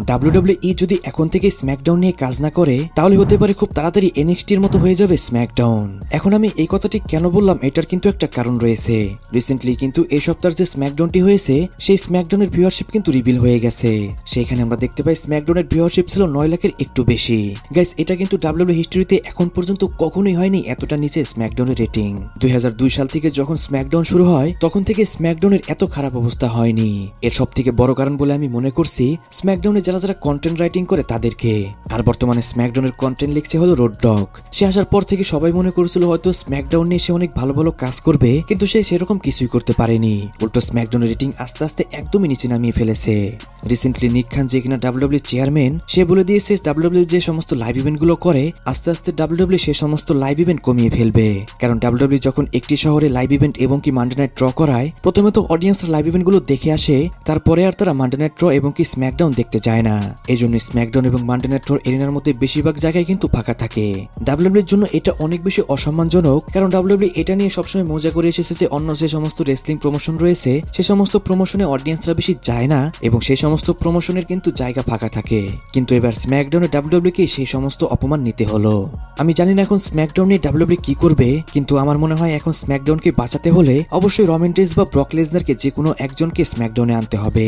WWE যদি এখন থেকে স্ম্যাকডাউন নিয়ে কাজ না করে তাহলে হতে পারে খুব তাড়াতাড়ি এনএক্সটি এর মতো হয়ে যাবে স্ম্যাকডাউন। এখন আমি এই কথাটি কেন বললাম এটার কিন্তু একটা কারণ রয়েছে। রিসেন্টলি কিন্তু এই সপ্তাহের যে স্ম্যাকডাউনটি হয়েছে সেই স্ম্যাকডাউনের ভিউয়ারশিপ কিন্তু রিভিল হয়ে গেছে। সেখানে আমরা দেখতে পাই স্ম্যাকডাউনের ভিউয়ারশিপ ছিল 9 লাখের একটু বেশি। গাইস, এটা কিন্তু ডাব্লিউডাব্লিউ হিস্ট্রিতে এখন পর্যন্ত কখনোই হয়নি এতটা নিচে স্ম্যাকডাউনের রেটিং। 2002 সাল থেকে যখন স্ম্যাকডাউন শুরু হয় তখন থেকে স্ম্যাকডাউনের এত খারাপ অবস্থা হয়নি। এর সব থেকে বড় কারণ বলে আমি মনে করছি স্ম্যাকডাউনে যারা যারা কন্টেন্ট রাইটিং করে তাদেরকে। আর বর্তমানে স্ম্যাকডাউনের কন্টেন্ট লিখছে হলো রোড ডগ। সে আসার পর থেকে সবাই মনে করেছিল হয়তো স্ম্যাকডাউন নিয়ে সে অনেক ভালো ভালো কাজ করবে, কিন্তু সে সেরকম কিছুই করতে পারেনি। উল্টো স্ম্যাকডাউনের রেটিং আস্তে আস্তে একদমই নিচে নামিয়ে ফেলেছে। রিসেন্টলি নিক খান যে কিনা ডাব্লিউডাব্লিউ চেয়ারম্যান, সে বলে দিয়েছে ডাব্লিউডাব্লিউ যে সমস্ত লাইভ ইভেন্ট গুলো করে আস্তে আস্তে ডাব্লিউডাব্লিউ সে সমস্ত লাইভ ইভেন্ট কমিয়ে ফেলবে। কারণ ডাব্লিউডাব্লিউ যখন একটি শহরে লাইভ ইভেন্ট এবং কি মানডে নাইট ড্র করায় প্রথমে তো অডিয়েন্স লাইভ ইভেন্ট গুলো দেখে আসে, তারপরে আর তারা মানডে নাইট ড্র এবং কি স্ম্যাকডাউন দেখতে যায় না। এই জন্য স্ম্যাকডাউন এবং মানডে নাইট ড্র এরিনার মধ্যে বেশিরভাগ জায়গায় কিন্তু ফাঁকা থাকে। ডাব্লিউডাব্লিউর জন্য এটা অনেক বেশি অসম্মানজনক, কারণ ডাব্লিউডাব্লিউ এটা নিয়ে সবসময় মজা করে এসেছে যে অন্য যে সমস্ত রেসলিং প্রমোশন রয়েছে সে সমস্ত প্রমোশনে অডিয়েন্সরা বেশি যায় না এবং সেই সমস্ত প্রমোশনের কিন্তু জায়গা ফাঁকা থাকে। কিন্তু এবার স্ম্যাকডাউনে ডাব্লিউডাব্লিউ কে সেই সমস্ত অপমান নিতে হলো। আমি জানি না এখন স্ম্যাকডাউন নিয়ে ডাব্লিউডাব্লিউ কি করবে, কিন্তু আমার মনে হয় এখন স্ম্যাকডাউনকে বাঁচাতে হলে অবশ্যই রমান রেইন্স বা ব্রক লেসনারকে যে কোনো একজনকে স্ম্যাকডাউনে আনতে হবে।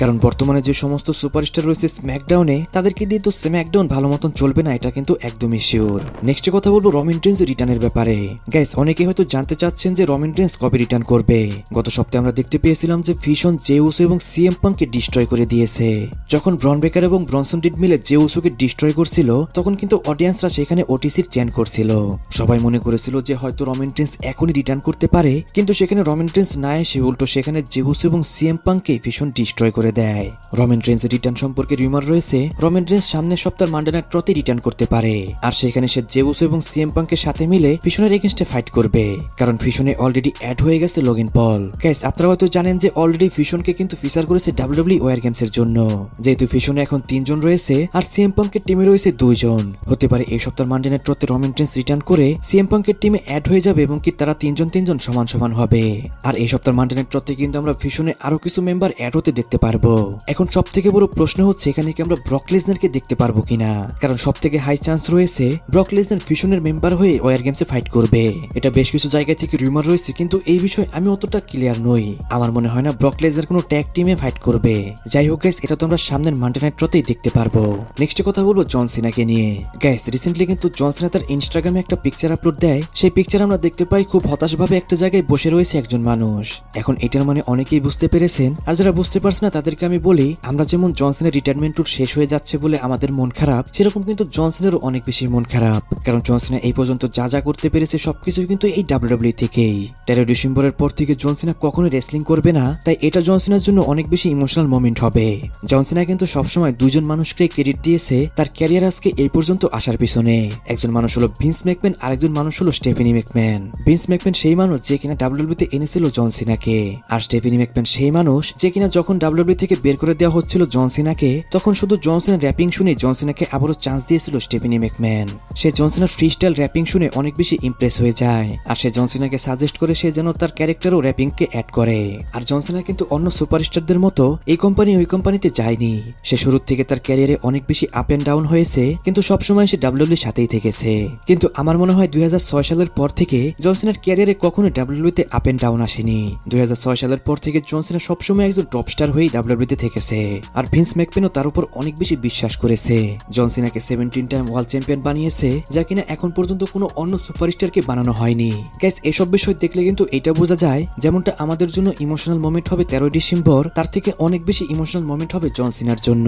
কারণ বর্তমানে যে সমস্ত সুপারস্টার রয়েছে স্ম্যাকডাউনে তাদেরকে দিয়ে তো স্ম্যাকডাউন ভালো মতন চলবে না, এটা কিন্তু একদমই শিওর। নেক্সট কথা বলবো রমান রেইন্স রিটার্নের ব্যাপারে। গাইস, অনেকে হয়তো জানতে চাচ্ছেন যে রমান রেইন্স কবে রিটার্ন করবে। গত সপ্তাহে আমরা দেখতে পেয়েছিলাম যে ভিশন জে উসো এবং সিএম পাঙ্ককে ডিস্ট্রয় করে দিয়েছে। যখন ব্রন ব্রেকার এবং ব্রনসন রিড মিলে জে উসোকে ডিস্ট্রয় করছিল তখন কিন্তু অডিয়েন্সরা সেখানে ওটিসির চ্যান করছিল। সবাই মনে করেছিল যে হয়তো রমান রেইন্স এখনই রিটার্ন করতে পারে, কিন্তু সেখানে রমান রেইন্স না এসে উল্টো সেখানে জে উসো এবং সিএম পাঙ্ককে ভীষণ ডিস্ট্রয় করে দেয়। রমান রেইন্সের রিটার্ন সম্পর্কে রিউমার রয়েছে রমান রেইন্স সামনের সপ্তাহের মানডে নাইট ড্রতে রিটার্ন করতে পারে, আর সেখানে সে জে উসো এবং সিএম পাঙ্কের সাথে মিলে ভিশনের এগেইনস্টে ফাইট করবে। কারণ ভিশনে অলরেডি অ্যাড হয়ে গেছে লোগান পল। গাইস, আপনারা হয়তো জানেন যে অলরেডি ভিশনকে কিন্তু ফিচার করেছে ডাব্লিউডাব্লিউ ওয়ার গেমস এর জন্য। যেহেতু ভিশনে এখন 3 জন রয়েছে আর সিএম পাঙ্কের টিমে রয়েছে 2 জন, হতে পারে এই সপ্তাহের মানডে নাইট ড্রতে রমান রেইন্স রিটার্ন করে সিএম পাঙ্কের টিমে অ্যাড হয়ে যাবে এবং কি তারা 3 জন সমান সমান হবে। আর এই সপ্তাহের মানডে নাইট ড্রতে কিন্তু আমরা ভিশনে আরো কিছু মেম্বার অ্যাড হতে দেখতে পারবো। এখন সব থেকে বড় প্রশ্ন হচ্ছে এখানে কি আমরা ব্রক লেসনারকে দেখতে পারবো কিনা, কারণ সব থেকে হাই চান্স রয়েছে ব্রক লেসনার ভিশনের মেম্বার হয়ে ওয়ার গেমসে ফাইট করবে। এটা বেশ কিছু জায়গা থেকে রিউমার রয়েছে, কিন্তু এই বিষয়ে আমি অতটা ক্লিয়ার নই। আমার মনে হয় না ব্রক লেসনার কোনো ট্যাগ টিমে ফাইট করবে। যাই হোক গাইস, এটা তো আমরা সামনের মানডে নাইট ড্রতেই দেখতে পারবো। নেক্সট কথা বলবো জন সিনাকে নিয়ে। গাইস, রিসেন্টলি কিন্তু জন সিনা তার ইনস্টাগ্রামে একটা পিকচার আপলোড দেয়। সেই পিকচার আমরা দেখতে পাই খুব হতাশভাবে একটা জায়গায় বসে রয়েছে একজন মানুষ। এখন এটার মানে অনেকেই বুঝতে পেরেছেন, আর যারা বুঝতে পারছে না তাদেরকে আমি বলি, আমরা যেমন জন সিনার রিটায়ারমেন্ট ট্যুর শেষ হয়ে যাচ্ছে বলে আমাদের মন খারাপ, সেরকম কিন্তু জন সিনারও অনেক বেশি মন খারাপ। কারণ জন সিনা এই পর্যন্ত যা যা করতে পেরেছে সবকিছু কিন্তু এই ডাব্লিউডাব্লিউ থেকেই। 13 ডিসেম্বরের পর থেকে জন সিনা কখনো রেসলিং করবে না, তাই এটা জন সিনার জন্য অনেক বেশি ইমোশনাল মোমেন্ট হবে। জন সিনা কিন্তু সবসময় 2 জন মানুষকে ক্রেডিট দিয়েছে তার ক্যারিয়ার আজকে এই পর্যন্ত আসার পিছনে। একজন মানুষ হলো ভিন্স ম্যাকম্যান, আরেকজন মানুষ হলো স্টেফেনি ম্যাকম্যান। ভিন্স ম্যাকম্যান সেই মানুষ যে কিনা ডাব্লিউডাব্লিউ তে এনেছিল জন সিনাকে, আর স্টেফেনি ম্যাকম্যান সেই মানুষ যে কিনা যখন ডাব্লিউডাব্লিউ থেকে বের করে দেওয়া হচ্ছিল জন সিনাকে তখন শুধু জন সিনার র্যাপিং শুনে জন সিনাকে আবারও চান্স দিয়েছিল স্টেফেনি ম্যাকম্যান। সে জন সিনার ফ্রি স্টাইল র্যাপিং শুনে অনেক বেশি ইমপ্রেস হয়ে যায়, আর সে জন সিনাকে সাজেস্ট করে সে যেন তার ক্যারেক্টার ও র্যাপিংকে অ্যাড করে। আর জন সিনা কিন্তু অন্য সুপারস্টারদের মতো এই কোম্পানি ওই কোম্পানিতে যায়নি। সে শুরু থেকে তার ক্যারিয়ারে অনেক বেশি আপ এন্ড ডাউন হয়েছে, কিন্তু সবসময় সে ডাব্লিউডাব্লিউর সাথেই থেকেছে। কিন্তু আমার মনে হয় 2006 সালের পর থেকে জন সিনার ক্যারিয়ারে কখনো ডাব্লিউডাব্লিউতে আপ এন্ড ডাউন আসেনি। 2006 সালের পর থেকে জন সিনা সবসময় একজন টপ স্টার হয়েই ডাব্লিউডাব্লিউতে থেকেছে, আর ভিন্স ম্যাকম্যানও তার উপর অনেক বেশি বিশ্বাস করেছে। জন সিনাকে 17 টাইম ওয়ার্ল্ড চ্যাম্পিয়ন বানিয়েছে, যা কিনা এখন পর্যন্ত কোনো অন্য সুপারস্টারকে বানানো হয়নি। গাইস, এসব বিষয় দেখলে কিন্তু এটা বোঝা যায় যেমনটা আমাদের জন্য ইমোশনাল মোমেন্ট হবে 13 ডিসেম্বর, তার থেকে অনেক বেশি ইমোশনাল মোমেন্ট হবে জন সিনার জন্য।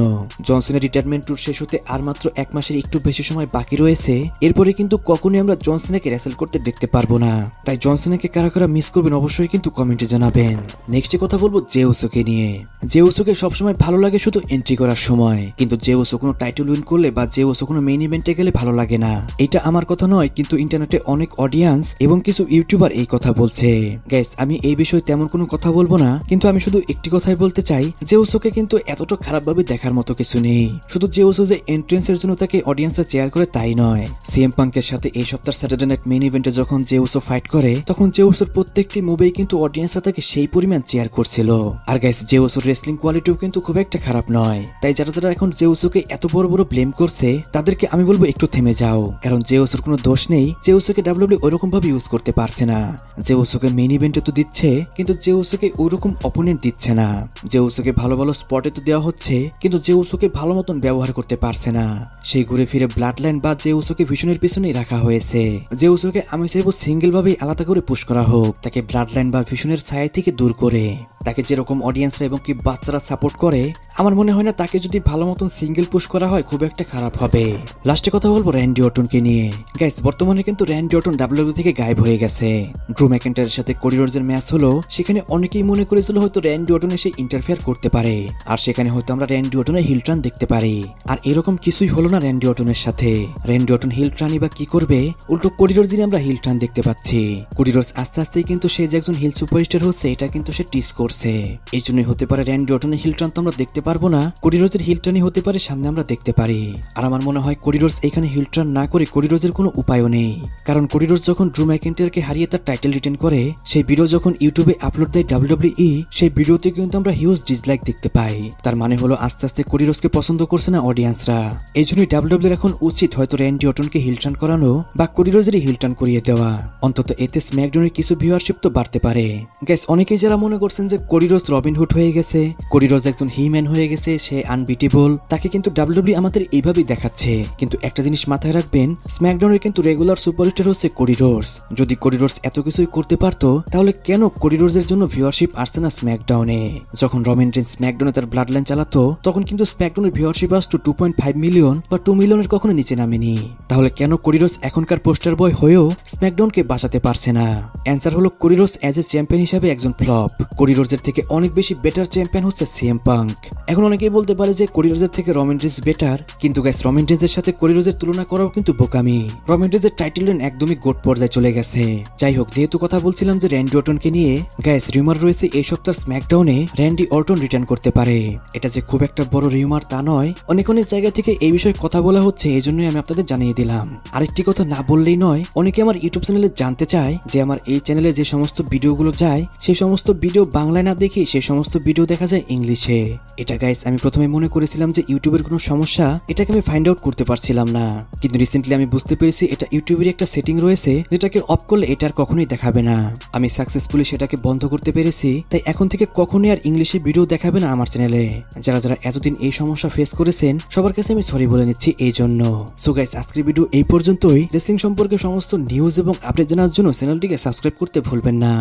জন সিনার রিটায়ারমেন্ট ট্যুর শেষ হতে আর মাত্র 1 মাসের একটু বেশি সময় বাকি রয়েছে। এরপরে কিন্তু কখনোই আমরা জন সিনাকে রেসেল করতে দেখতে পারবো না। তাই জন সিনাকে কারা কারা মিস করবেন অবশ্যই কিন্তু কমেন্টে জানাবেন। নেক্সট কথা বলবো জে উসোকে নিয়ে। জে উসোকে সবসময় ভালো লাগে শুধু এন্ট্রি করার সময়, কিন্তু জে উসো কোনো টাইটেল উইন করলে বা জে উসো কোনো মেইন ইভেন্টে গেলে ভালো লাগে না। এটা আমার কথা নয়, কিন্তু ইন্টারনেটে অনেক অডিয়েন্স এবং কিছু ইউটিউবার এই কথা বলছে। গাইস, আমি এই বিষয়ে তেমন কোনো কথা বলবো না, কিন্তু আমি শুধু একটি কথাই বলতে চাই, জে উসোকে কিন্তু এতটা খারাপভাবে দেখার মতো কিছু নেই। শুধু জে উসো যে এন্ট্রেন্সের জন্য তাকে অডিয়েন্সরা চেয়ার করে তাই নয়। সিএম পাঙ্কের সাথে এই সপ্তাহের স্যাটারডে নাইট মেইন ইভেন্টে যখন জে উসো ফাইট করে তখন জে উসোর প্রত্যেকটি মুভেই কিন্তু অডিয়েন্সরা তাকে সেই পরিমাণ চেয়ার করছিল। আর গাইস, জে উসোর রেসলিং কোয়ালিটিও কিন্তু খুব একটা খারাপ নয়। তাই যারা যারা এখন জেউসোকে এত বড় বড় ব্লেম করছে তাদেরকে আমি বলবো একটু থেমে যাও, কারণ জেউসোর কোনো দোষ নেই। জেউসোকে ডাব্লিউডাব্লিউ ওইরকম ভাবে ইউজ করতে পারছে না। জেউসোকে মেইন ইভেন্টে তো দিচ্ছে, কিন্তু জেউসোকে ওইরকম অপোনেন্ট দিচ্ছে না। জেউসোকে ভালো ভালো স্পটে তো দেওয়া হচ্ছে, কিন্তু জেউসোকে ভালো মতন ব্যবহার করতে পারছে না। সেই ঘুরে ফিরে ব্লাড লাইন বা জেউসোকে ভিশনের পিছনেই রাখা হয়েছে। জেউসোকে আমি চাইবো সিঙ্গেল ভাবেই আলাদা করে পুশ করা হোক, তাকে ব্লাড লাইন বা ভিশনের ছায়া থেকে দূর করে। তাকে যেরকম অডিয়েন্সরা এবং কি বাচ্চারা সাপোর্ট করে, আমার মনে হয় না তাকে যদি ভালো মতন সিঙ্গেল পুশ করা হয় খুব একটা খারাপ হবে। লাস্টে কথা বলবো র্যান্ডি অর্টনকে নিয়ে। গাইস, বর্তমানে কিন্তু র্যান্ডি অর্টন ডাব্লিউডাব্লিউ থেকে গায়েব হয়ে গেছে। ড্রু ম্যাকইন্টারের সাথে কোডি রোডসের ম্যাচ হলো, সেখানে অনেকেই মনে করেছিল হয়তো র্যান্ডি অর্টন এসে ইন্টারফেয়ার করতে পারে, আর সেখানে হয়তো আমরা র্যান্ডি অর্টনের হিল টার্ন দেখতে পারি। আর এরকম কিছুই হলো না র্যান্ডি অর্টনের সাথে। র্যান্ডি অর্টন হিল টার্নই বা কি করবে, উল্টো কোডি রোডসেরই আমরা হিল টার্ন দেখতে পাচ্ছি। কোডি রোডস আস্তে আস্তেই কিন্তু সে যে একজন হিল সুপারস্টার হচ্ছে এটা কিন্তু সে টিস করছে। এই জন্যই হতে পারে র্যান্ডি অর্টনের হিল টার্ন তো আমরা দেখতে পারবো না, কোডি রোডসের হিল টার্নই হতে পারে সামনে আমরা দেখতে পারি। আর আমার মনে হয় কোডি রোডস এখানে হিল টার্ন না করে কোডি রোডসের কোনো উপায়ও নেই, কারণ কোডি রোডস যখন ড্রু ম্যাকইন্টারকে হারিয়ে তার টাইটেল রিটেন করে, সেই ভিডিও যখন ইউটিউবে আপলোড দেয় ডাব্লিউডাব্লিউই, সেই ভিডিওতে কিন্তু আমরা হিউজ ডিসলাইক দেখতে পাই। তার মানে হলো আস্তে আস্তে কোডি রোডসকে পছন্দ করছে না অডিয়েন্সরা। এই জন্যই ডাব্লিউডাব্লিউর এখন উচিত হয়তো র্যান্ডি অর্টনকে হিল টার্ন করানো বা কোডি রোডসেরই হিল টার্ন করিয়ে দেওয়া, অন্তত এতে স্ম্যাকডাউনের কিছু ভিউয়ারশিপ তো বাড়তে পারে। গাইস, অনেকেই যারা মনে করছেন যে কোডি রোডস রবিনহুড হয়ে গেছে, কোডি রোডস একজন হিম্যান হয়ে গেছে, সে আনবিটেবল, তাকে কিন্তু ডাব্লিউডাব্লিউ আমাদের এইভাবেই দেখাচ্ছে। কিন্তু একটা জিনিস মাথায় রাখবেন, স্ম্যাকডাউনের কিন্তু রেগুলার সুপারস্টার হচ্ছে কোডি রোডস। যদি কোডি রোডস এত কিছুই করতে পারতো, তাহলে কেন কোডি রোডসের জন্য ভিউয়ারশিপ আসছে না স্ম্যাকডাউনে? যখন রমান রেইনস স্ম্যাকডাউনে তার ব্লাড লাইন চালাতো, তখন কিন্তু স্ম্যাকডাউনের ভিউয়ারশিপ আসতো 2.5 মিলিয়ন বা 2 মিলিয়নের কখনো নিচে নামেনি। তাহলে কেন কোডি রোডস এখনকার পোস্টার বয় হয়েও স্ম্যাকডাউনকে বাঁচাতে পারছে না? অ্যান্সার হলো Cody Rhodes as a champion হিসেবে একজন ফ্লপ। কোডি রোডসের থেকে অনেক বেশি বেটার চ্যাম্পিয়ন হচ্ছে সিএম পাঙ্ক। এখন অনেকেই বলতে পারে যে কোডি রোডসের থেকে রমান রেইনস বেটার, কিন্তু গাইস রমান রেইনসের সাথে কোডি রোডসের তুলনা করাও কিন্তু বোকামি। রমান রেইনসের টাইটেল রেন একদমই গোট পর্যায়ে চলে গেছে। যাই হোক, যেহেতু কথা বলছিলাম যে র্যান্ডি অর্টনকে নিয়ে, গাইস রিউমার রয়েছে এই সপ্তাহ স্ম্যাকডাউনে র্যান্ডি অর্টন রিটার্ন করতে পারে। এটা যে খুব একটা বড় রিউমার তা নয়, অনেক অনেক জায়গা থেকে এই বিষয়ে কথা বলা হচ্ছে, এই জন্যই আমি আপনাদের জানিয়ে দিলাম। আরেকটি কথা না বললেই নয়, অনেকে আমার ইউটিউব চ্যানেলে জানতে চায় যে আমার এই চ্যানেলে যে সমস্ত ভিডিওগুলো যায়, সেই সমস্ত ভিডিও বাংলায় না দেখি সেই সমস্ত ভিডিও দেখা যায় ইংলিশে। এটা গাইস আমি প্রথমে মনে করেছিলাম যে ইউটিউবের কোনো সমস্যা, এটাকে আমি ফাইন্ড আউট করতে পারছিলাম না, কিন্তু রিসেন্টলি আমি বুঝতে পেরেছি এটা ইউটিউবের একটা সেটিং রয়েছে যেটাকে অফ করলে এটা আর কখনোই দেখাবে না। আমি সাকসেসফুলি সেটাকে বন্ধ করতে পেরেছি, তাই এখন থেকে কখনোই আর ইংলিশে ভিডিও দেখাবে না আমার চ্যানেলে। যারা যারা এতদিন এই সমস্যা ফেস করেছেন সবার কাছে আমি সরি বলে নিচ্ছি এই জন্য। সো গাইস, আজকের ভিডিও এই পর্যন্তই। রেসলিং সম্পর্কে সমস্ত নিউজ এবং আপডেট জানার জন্য চ্যানেলটিকে সাবস্ক্রাইব করতে ভুলবেন না।